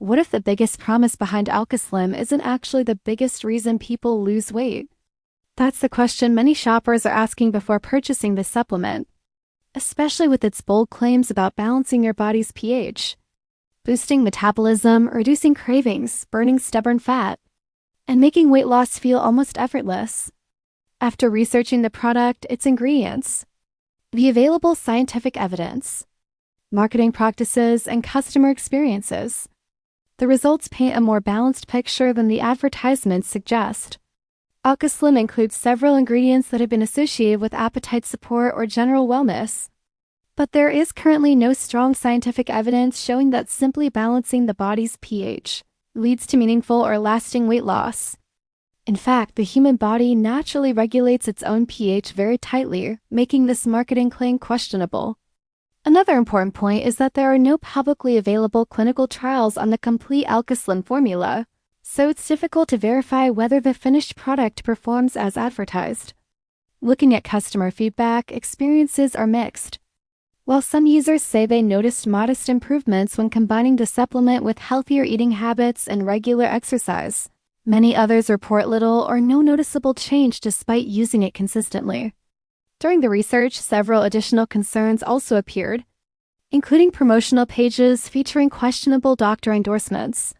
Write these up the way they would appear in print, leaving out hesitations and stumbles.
What if the biggest promise behind AlkaSlim isn't actually the biggest reason people lose weight? That's the question many shoppers are asking before purchasing this supplement, especially with its bold claims about balancing your body's pH, boosting metabolism, reducing cravings, burning stubborn fat, and making weight loss feel almost effortless. After researching the product, its ingredients, the available scientific evidence, marketing practices, and customer experiences, the results paint a more balanced picture than the advertisements suggest. AlkaSlim includes several ingredients that have been associated with appetite support or general wellness, but there is currently no strong scientific evidence showing that simply balancing the body's pH leads to meaningful or lasting weight loss. In fact, the human body naturally regulates its own pH very tightly, making this marketing claim questionable. Another important point is that there are no publicly available clinical trials on the complete AlkaSlim formula, so it's difficult to verify whether the finished product performs as advertised. Looking at customer feedback, experiences are mixed. While some users say they noticed modest improvements when combining the supplement with healthier eating habits and regular exercise, many others report little or no noticeable change despite using it consistently. During the research, several additional concerns also appeared, including promotional pages featuring questionable doctor endorsements,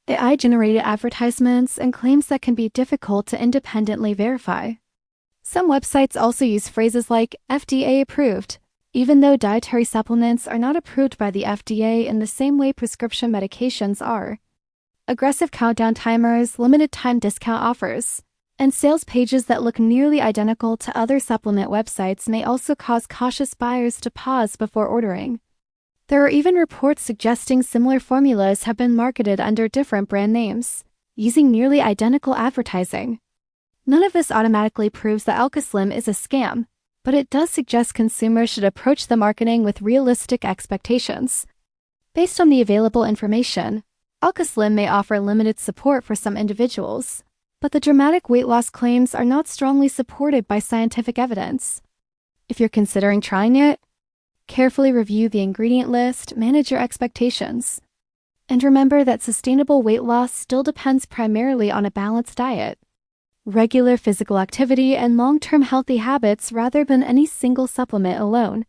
AI-generated advertisements, and claims that can be difficult to independently verify. Some websites also use phrases like FDA approved, even though dietary supplements are not approved by the FDA in the same way prescription medications are. Aggressive countdown timers, limited time discount offers, and sales pages that look nearly identical to other supplement websites may also cause cautious buyers to pause before ordering. There are even reports suggesting similar formulas have been marketed under different brand names, using nearly identical advertising. None of this automatically proves that AlkaSlim is a scam, but it does suggest consumers should approach the marketing with realistic expectations. Based on the available information, AlkaSlim may offer limited support for some individuals, but the dramatic weight loss claims are not strongly supported by scientific evidence. If you're considering trying it, carefully review the ingredient list, manage your expectations, and remember that sustainable weight loss still depends primarily on a balanced diet, regular physical activity, and long-term healthy habits rather than any single supplement alone.